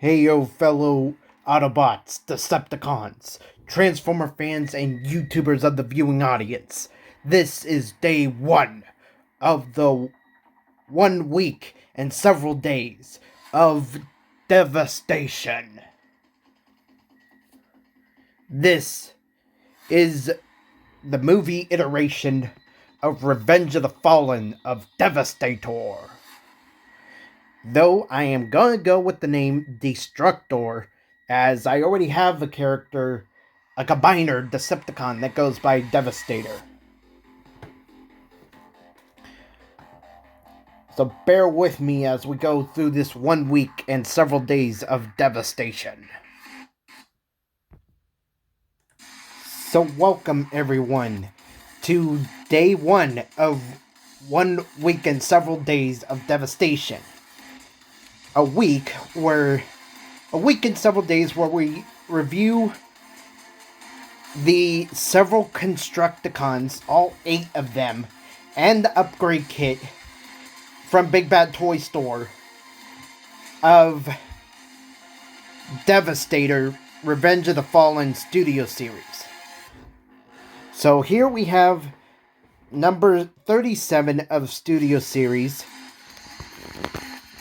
Hey yo, fellow Autobots, Decepticons, Transformer fans, and YouTubers of the viewing audience. This is day one of the 1 week and several days of Devastation. This is the movie iteration of Revenge of the Fallen of Devastator. Though I am gonna go with the name Destructor, as I already have a character, a combiner Decepticon that goes by Devastator. So bear with me as we go through this 1 week and several days of devastation. So welcome everyone to day one of 1 week and several days of devastation. A week and several days where we review the several Constructicons, all 8 of them, and the upgrade kit from Big Bad Toy Store of Devastator Revenge of the Fallen Studio Series. So here we have number 37 of Studio Series,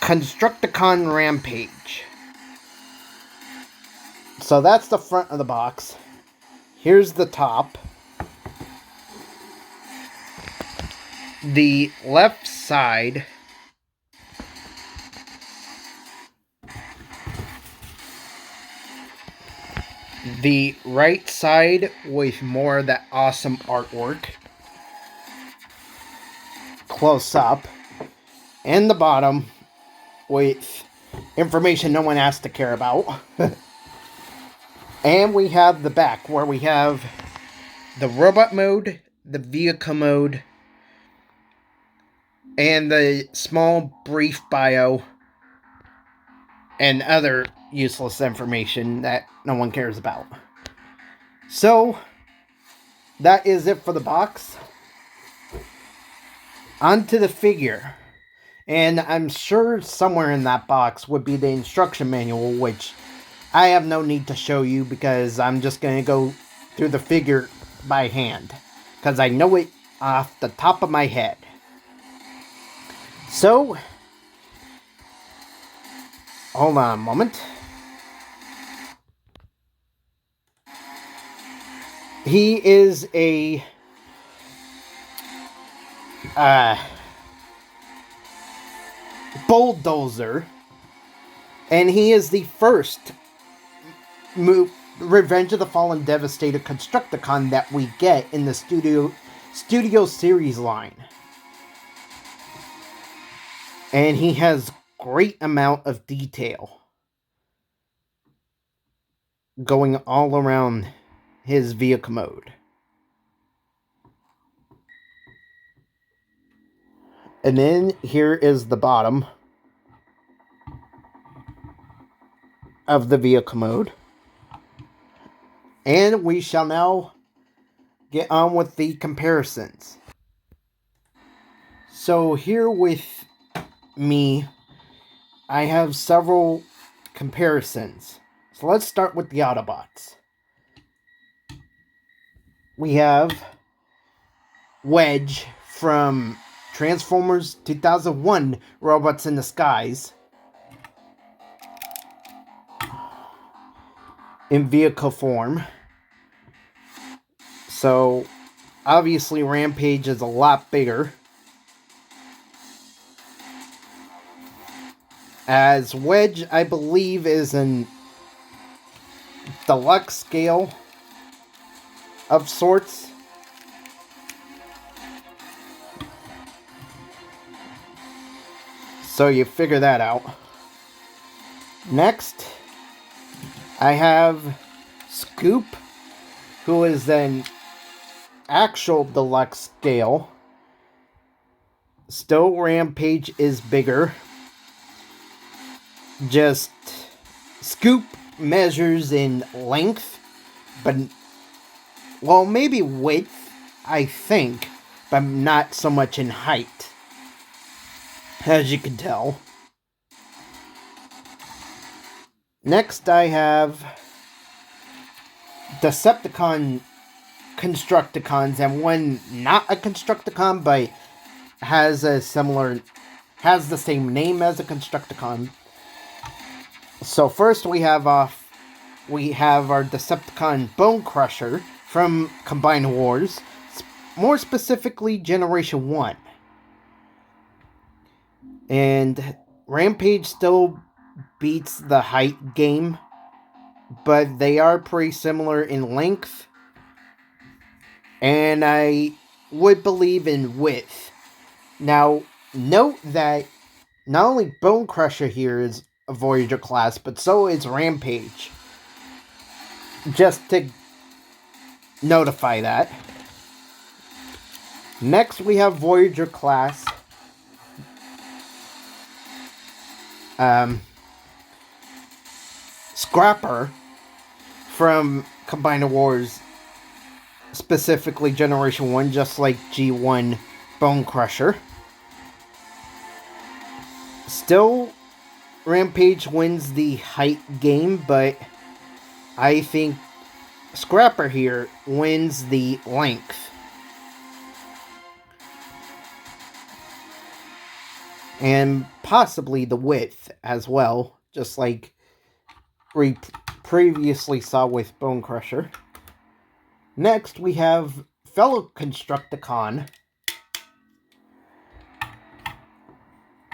Constructicon Rampage. So that's the front of the box. Here's the top. The left side the right side with more of that awesome artwork close up, and the bottom with information no one has to care about. And we have the back where we have the robot mode, the vehicle mode, and the small brief bio and other useless information that no one cares about. So that is it for the box. Onto the figure. And I'm sure somewhere in that box would be the instruction manual, which I have no need to show you because I'm just going to go through the figure by hand, because I know it off the top of my head. So, hold on a moment. He is a bulldozer, and he is the first Revenge of the Fallen Devastator Constructicon that we get in the Studio Series line. And he has great amount of detail going all around his vehicle mode. And then here is the bottom of the vehicle mode. And we shall now get on with the comparisons. So here with me, I have several comparisons. So let's start with the Autobots. We have Wedge from Transformers 2001 Robots in the Skies in vehicle form. So obviously Rampage is a lot bigger. As Wedge, I believe, is in deluxe scale of sorts. So you figure that out. Next, I have Scoop, who is an actual deluxe scale. Still, Rampage is bigger. Just Scoop measures in length, but, well, maybe width, I think, but not so much in height, as you can tell. Next, I have Decepticon Constructicons, and one not a Constructicon, but has the same name as a Constructicon. So first we have our Decepticon Bonecrusher from Combined Wars, more specifically Generation 1. And Rampage still beats the height game, but they are pretty similar in length, and I would believe in width. Now, note that not only Bonecrusher here is a Voyager class, but so is Rampage. Just to notify that. Next, we have Voyager class Scrapper from Combined Wars, specifically Generation 1, just like G1 Bonecrusher. Still, Rampage wins the height game, but I think Scrapper here wins the length. And possibly the width as well, just like we previously saw with Bonecrusher. Next, we have fellow Constructicon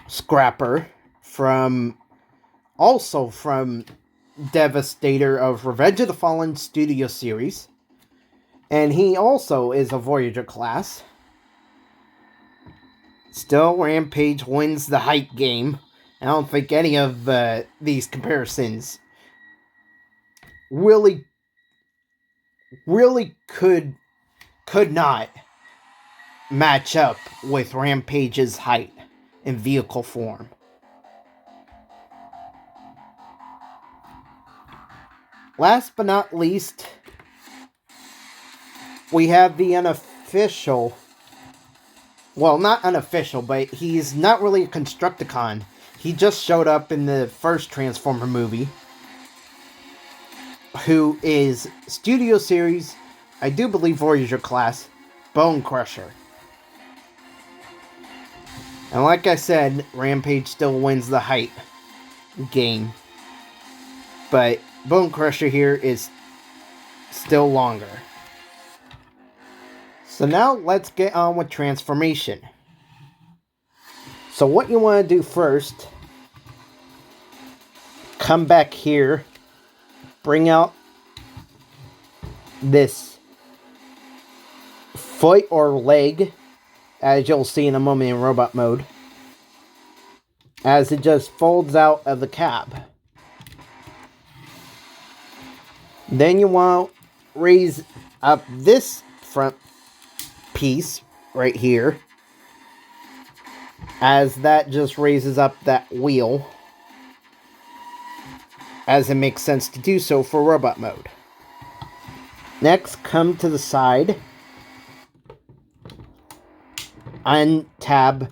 Scrapper also from Devastator of Revenge of the Fallen Studio Series. And he also is a Voyager class. Still, Rampage wins the height game. I don't think any of these comparisons really could not match up with Rampage's height in vehicle form. Last but not least, we have the unofficial, well, not unofficial, but he's not really a Constructicon. He just showed up in the first Transformer movie, who is Studio Series, I do believe Voyager class, Bonecrusher. And like I said, Rampage still wins the height game, but Bonecrusher here is still longer. So now let's get on with transformation. So what you want to do first, come back here, bring out this foot or leg, as you'll see in a moment in robot mode, as it just folds out of the cab. Then you want to raise up this front piece right here, as that just raises up that wheel, as it makes sense to do so for robot mode. Next, come to the side, untab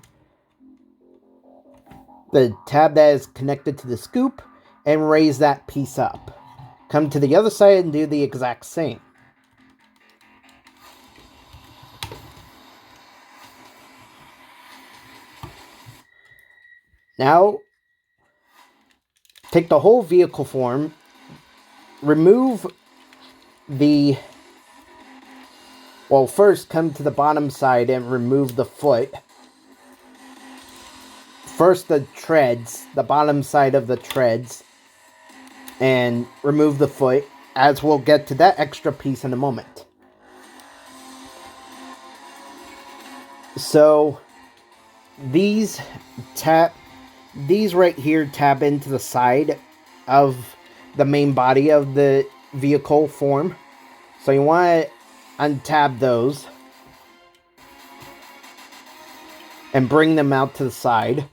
the tab that is connected to the scoop, and raise that piece up. Come to the other side and do the exact same. Now, take the whole vehicle form, remove the, well, first come to the bottom side and remove the foot. First the treads, the bottom side of the treads, and remove the foot, as we'll get to that extra piece in a moment. So, these right here tab into the side of the main body of the vehicle form. So you want to untab those and bring them out to the side.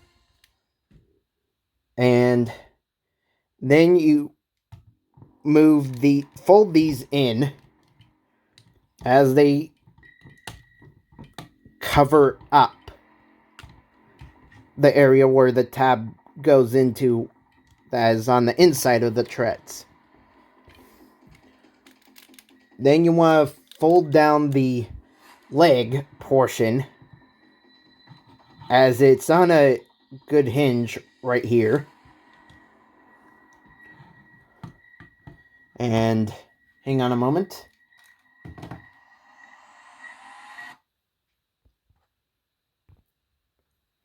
And then you fold these in as they cover up the area where the tab goes into that is on the inside of the treads. Then you want to fold down the leg portion, as it's on a good hinge right here. And hang on a moment.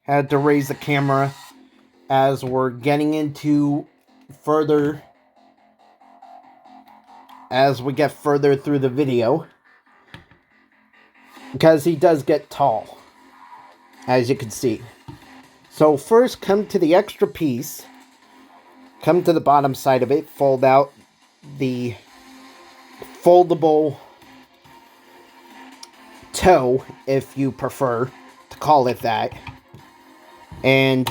Had to raise the camera as we're getting into further, as we get further through the video, because he does get tall, as you can see. So first, come to the extra piece, come to the bottom side of it, fold out the foldable toe, if you prefer to call it that, and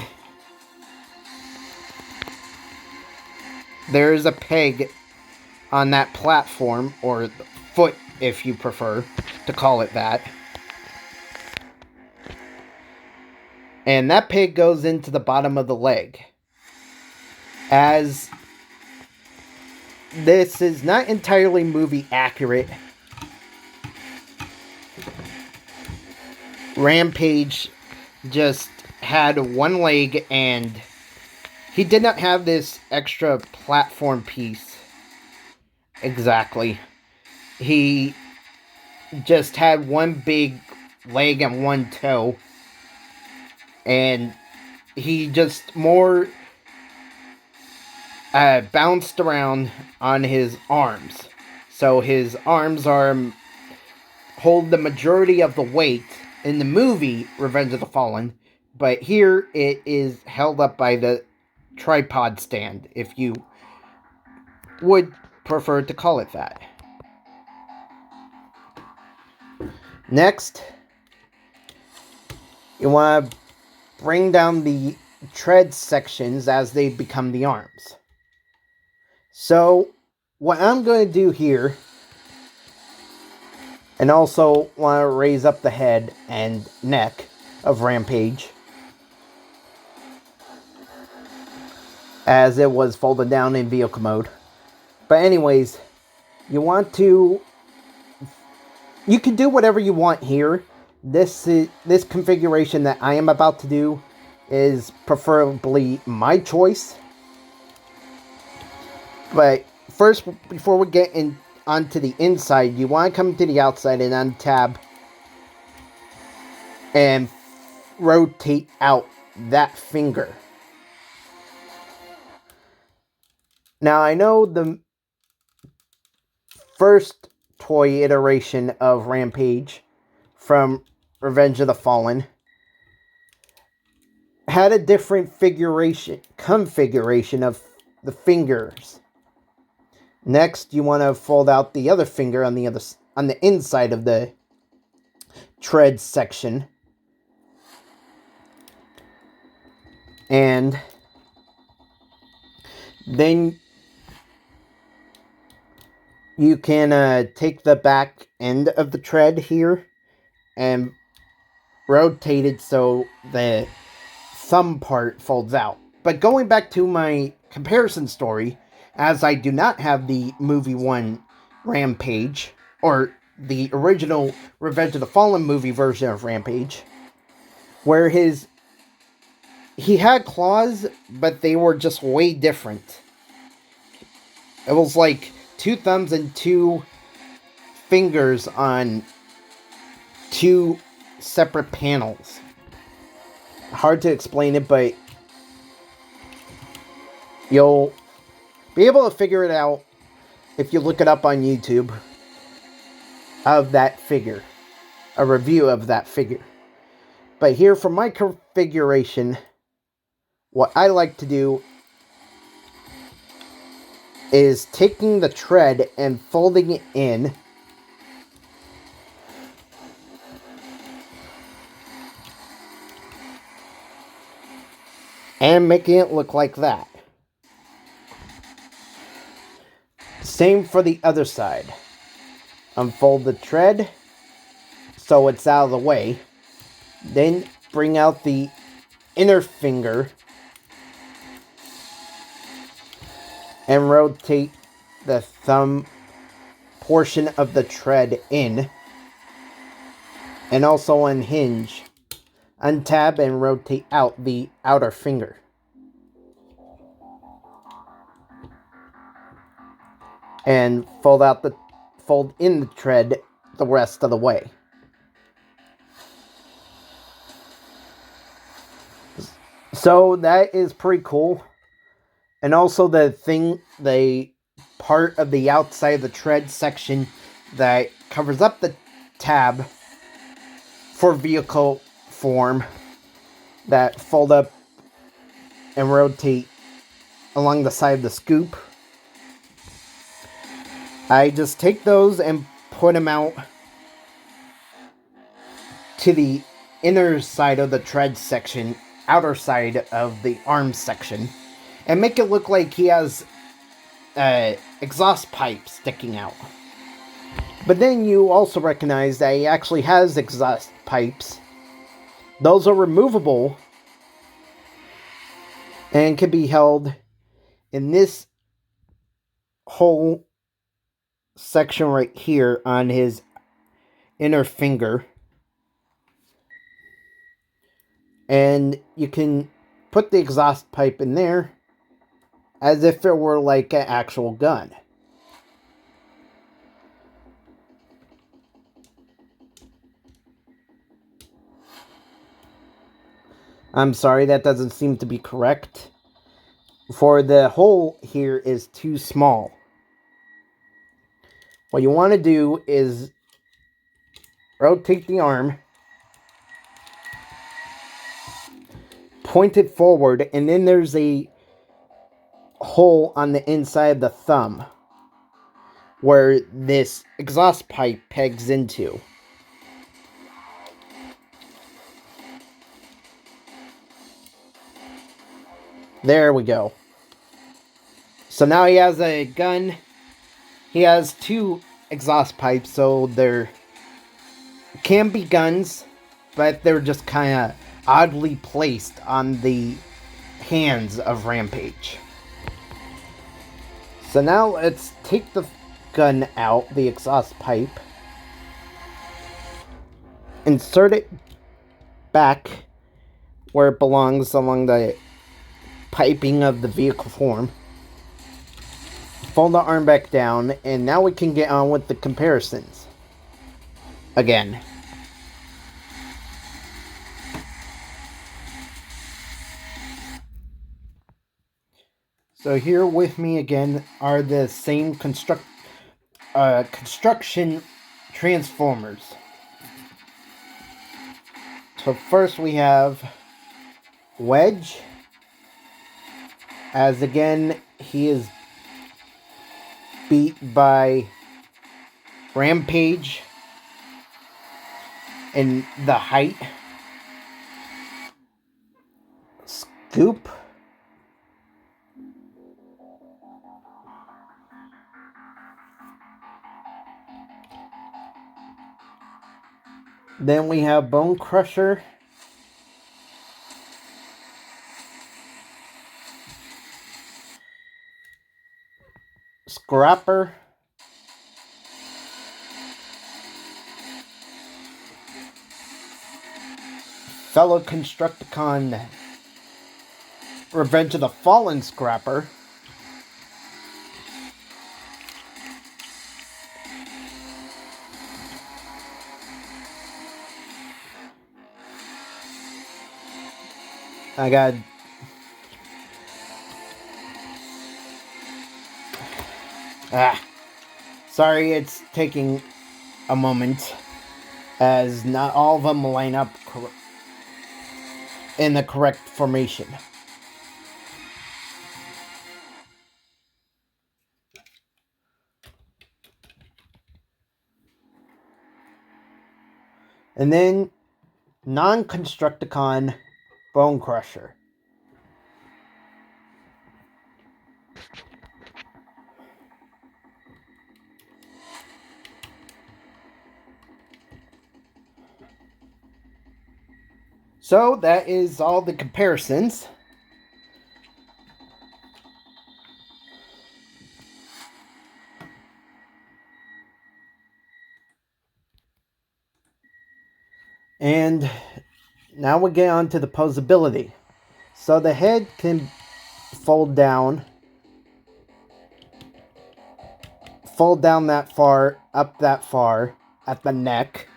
there's a peg on that platform, or foot if you prefer to call it that. And that peg goes into the bottom of the leg. As this is not entirely movie accurate, Rampage just had one leg and he did not have this extra platform piece. Exactly. He just had one big leg and one toe. And he just more bounced around on his arms. So his arms hold the majority of the weight in the movie Revenge of the Fallen. But here it is held up by the tripod stand, if you would prefer to call it that. Next, you want to bring down the tread sections as they become the arms. So, what I'm going to do here, and also want to raise up the head and neck of Rampage, as it was folded down in vehicle mode. But anyways, you can do whatever you want here. This configuration that I am about to do is preferably my choice. But first, before we get onto the inside, you want to come to the outside and untab and rotate out that finger. Now, I know the first toy iteration of Rampage from Revenge of the Fallen had a different configuration of the fingers. Next, you want to fold out the other finger on the inside of the tread section. And then you can take the back end of the tread here and rotate it so the thumb part folds out. But going back to my comparison story, as I do not have the movie 1 Rampage, or the original Revenge of the Fallen movie version of Rampage, where he had claws, but they were just way different. It was like 2 thumbs and 2 fingers on 2 separate panels. Hard to explain it, but you'll be able to figure it out if you look it up on YouTube of that figure. A review of that figure. But here, for my configuration, what I like to do is taking the tread and folding it in. And making it look like that. Same for the other side. Unfold the tread so it's out of the way. Then bring out the inner finger and rotate the thumb portion of the tread in, and also unhinge. Untab and rotate out the outer finger. And fold in the tread the rest of the way. So that is pretty cool. And also the part of the outside of the tread section that covers up the tab for vehicle form that fold up and rotate along the side of the scoop. I just take those and put them out to the inner side of the tread section, outer side of the arm section, and make it look like he has exhaust pipe sticking out. But then you also recognize that he actually has exhaust pipes. Those are removable and can be held in this whole section right here on his inner finger. And you can put the exhaust pipe in there as if it were like an actual gun. I'm sorry, that doesn't seem to be correct. For the hole here is too small. What you want to do is rotate the arm, point it forward, and then there's a hole on the inside of the thumb where this exhaust pipe pegs into. There we go. So now he has a gun. He has two exhaust pipes, so there can be guns, but they're just kind of oddly placed on the hands of Rampage. So now let's take the gun out, the exhaust pipe, insert it back where it belongs along the piping of the vehicle form, fold the arm back down, and now we can get on with the comparisons. Again. So here with me again are the same construction transformers. So first we have Wedge, as again he is beat by Rampage in the height. Scoop, then we have Bonecrusher, Scrapper, fellow Constructicon Revenge of the Fallen Scrapper, I got sorry, it's taking a moment as not all of them line up in the correct formation. And then non-Constructicon Bonecrusher. So that is all the comparisons. And now we get on to the posability. So the head can fold down that far, up that far at the neck.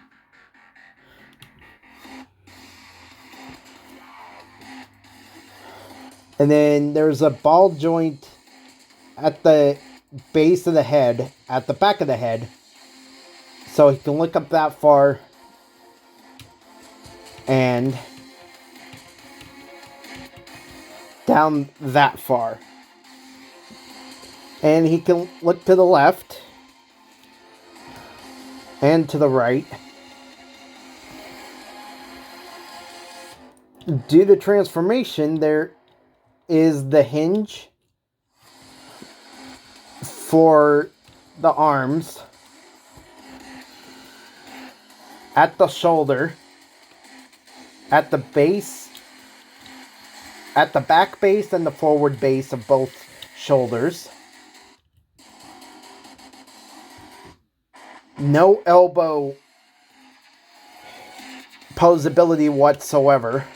And then there's a ball joint at the base of the head, at the back of the head. So he can look up that far and down that far. And he can look to the left and to the right. Due to transformation, there is the hinge for the arms at the shoulder, at the base, at the back base and the forward base of both shoulders. No elbow posability whatsoever.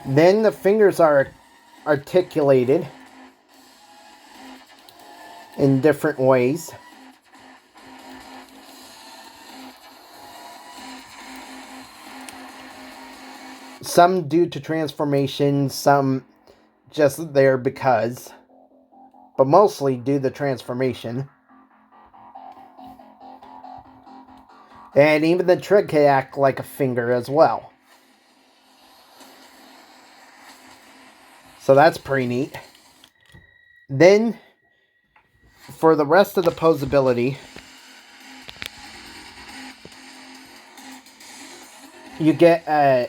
Then the fingers are articulated in different ways. Some due to transformation, some just there because, but mostly due to transformation. And even the trick can act like a finger as well. So that's pretty neat. Then, for the rest of the posability, you get a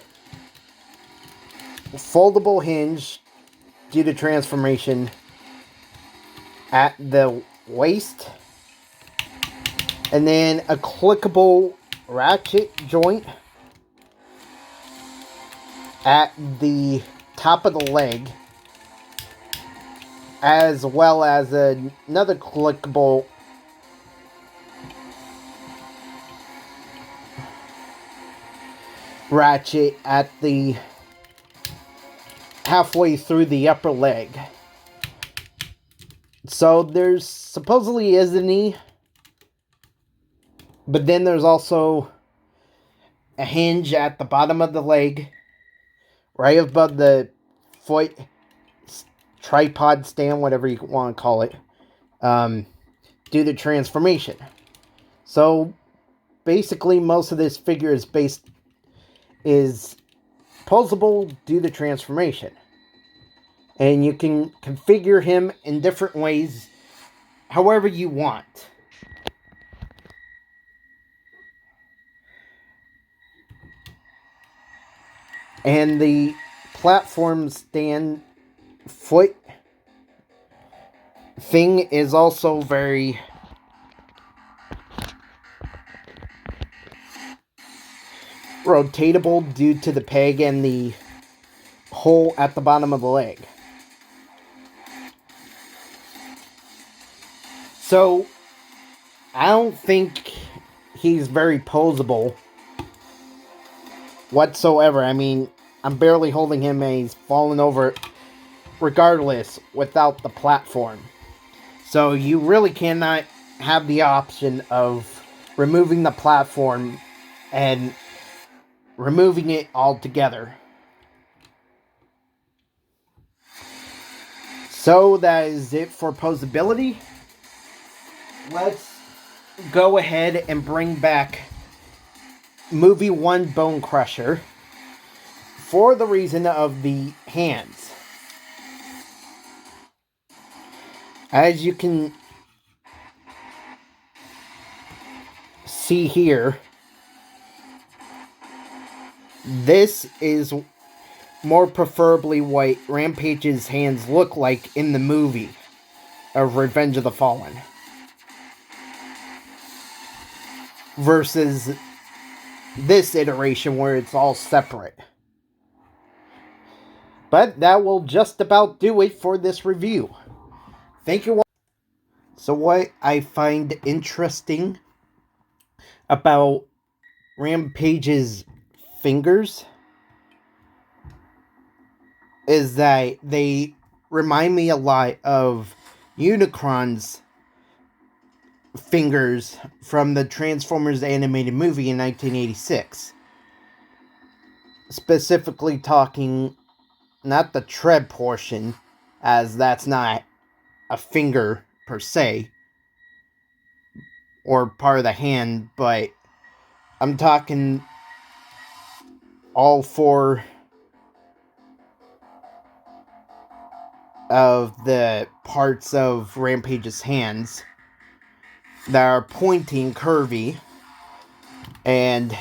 foldable hinge due to transformation at the waist. And then a clickable ratchet joint at the top of the leg, as well as another clickable ratchet at the halfway through the upper leg. So there's supposedly is a knee, but then there's also a hinge at the bottom of the leg, right above the foot tripod stand, whatever you want to call it, due to transformation. So basically most of this figure is posable due to transformation. And you can configure him in different ways, however you want. And the platform stand foot thing is also very rotatable due to the peg and the hole at the bottom of the leg. So, I don't think he's very posable whatsoever. I mean, I'm barely holding him and he's falling over regardless without the platform. So you really cannot have the option of removing the platform and removing it altogether. So that is it for posability. Let's go ahead and bring back Movie 1 Bonecrusher for the reason of the hands. As you can see here, this is more preferably what Rampage's hands look like in the movie of Revenge of the Fallen, versus this iteration where it's all separate. But that will just about do it for this review. Thank you all. So what I find interesting about Rampage's fingers is that they remind me a lot of Unicron's fingers from the Transformers animated movie in 1986. Specifically talking not the tread portion, as that's not a finger per se, or part of the hand, but I'm talking all four of the parts of Rampage's hands that are pointy and curvy. And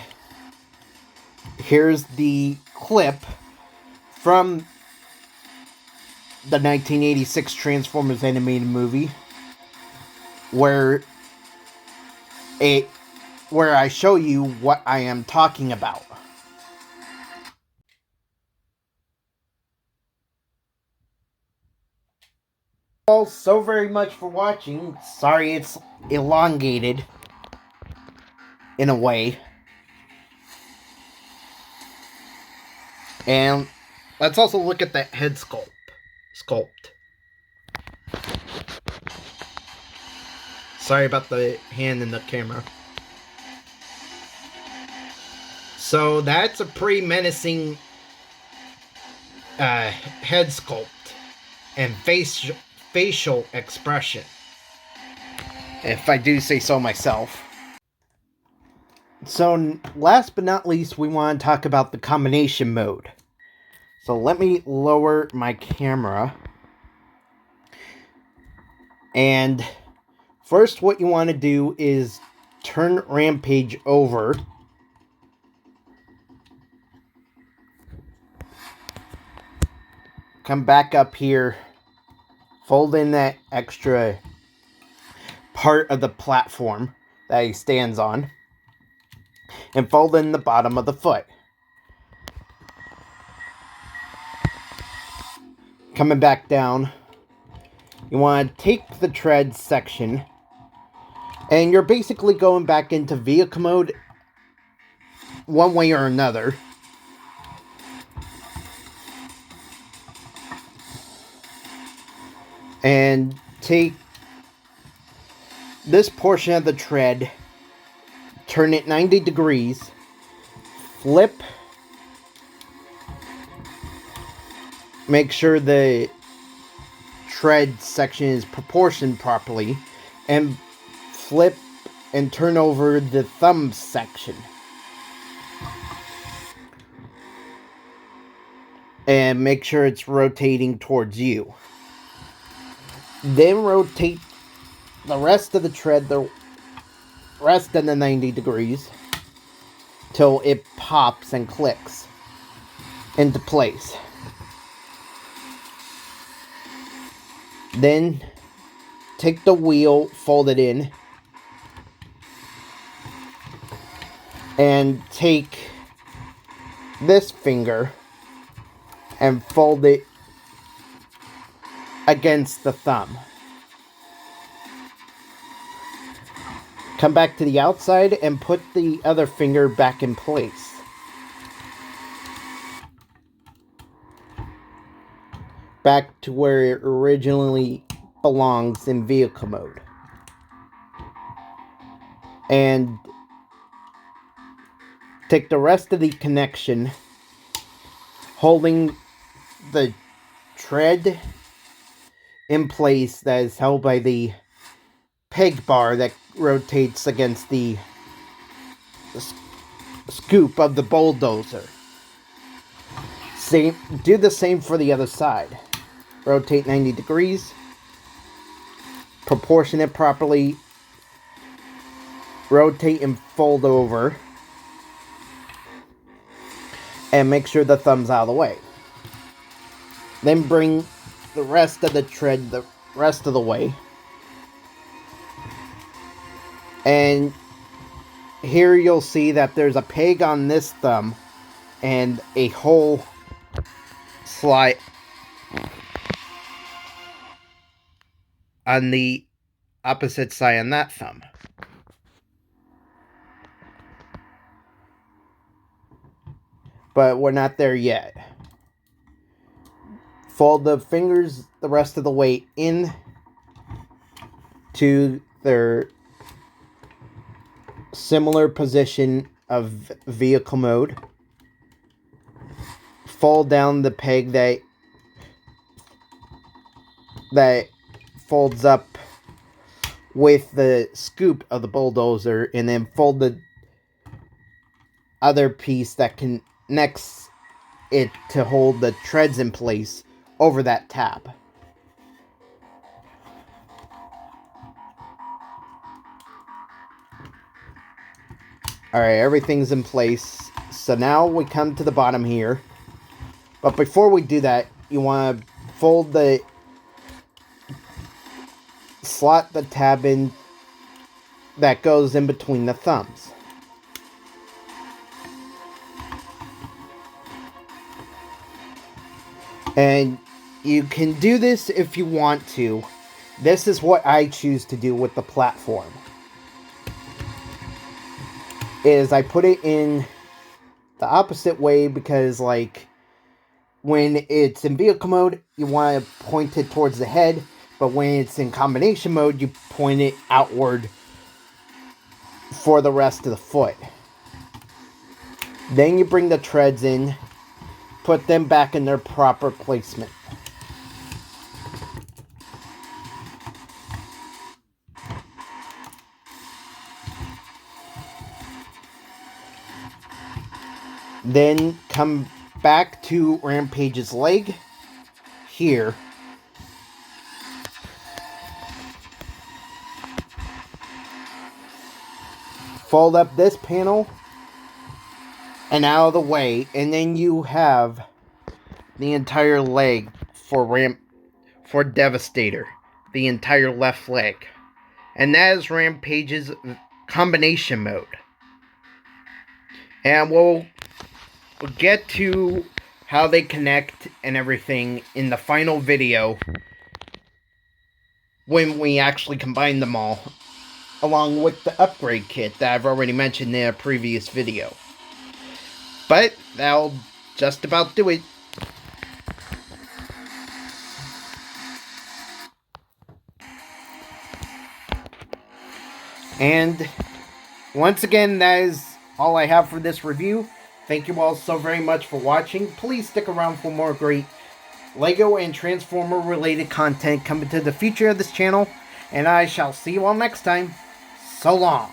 here's the clip from the 1986 Transformers animated movie where I show you what I am talking about. All so very much for watching. Sorry it's elongated in a way. And let's also look at that head sculpt. Sorry about the hand in the camera. So that's a pretty menacing head sculpt and facial expression, if I do say so myself. So last but not least, we want to talk about the combination mode. So let me lower my camera. And first what you want to do is turn Rampage over. Come back up here. Fold in that extra part of the platform that he stands on. And fold in the bottom of the foot. Coming back down, you want to take the tread section, and you're basically going back into vehicle mode one way or another. And take this portion of the tread, turn it 90 degrees, flip, make sure the tread section is proportioned properly, and flip and turn over the thumb section. And make sure it's rotating towards you. Then rotate the rest of the tread, the rest of the 90 degrees, till it pops and clicks into place. Then take the wheel, fold it in, and take this finger and fold it against the thumb. Come back to the outside and put the other finger back in place. Back to where it originally belongs in vehicle mode. And take the rest of the connection, holding the tread in place that is held by the peg bar that rotates against the scoop of the bulldozer. Do the same for the other side. Rotate 90 degrees, proportion it properly, rotate and fold over, and make sure the thumb's out of the way. Then bring the rest of the tread the rest of the way. And here you'll see that there's a peg on this thumb and a hole slot on the opposite side on that thumb. but we're not there yet. Fold the fingers the rest of the way in to their similar position of vehicle mode. Fold down the peg that folds up with the scoop of the bulldozer, and then fold the other piece that connects it to hold the treads in place over that tab. Alright, everything's in place. So now we come to the bottom here. But before we do that, you want to slot the tab in that goes in between the thumbs. And you can do this if you want to. This is what I choose to do with the platform. Is I put it in the opposite way because, like, when it's in vehicle mode, you want to point it towards the head, but when it's in combination mode, you point it outward for the rest of the foot. Then you bring the treads in, put them back in their proper placement. Then come back to Rampage's leg here. Fold up this panel and out of the way, and then you have the entire leg for Devastator, the entire left leg. And that is Rampage's combination mode. And we'll get to how they connect and everything in the final video when we actually combine them all, along with the upgrade kit that I've already mentioned in a previous video. But that'll just about do it. And once again, that is all I have for this review. Thank you all so very much for watching. Please stick around for more great LEGO and Transformer related content coming to the future of this channel. And I shall see you all next time. So long.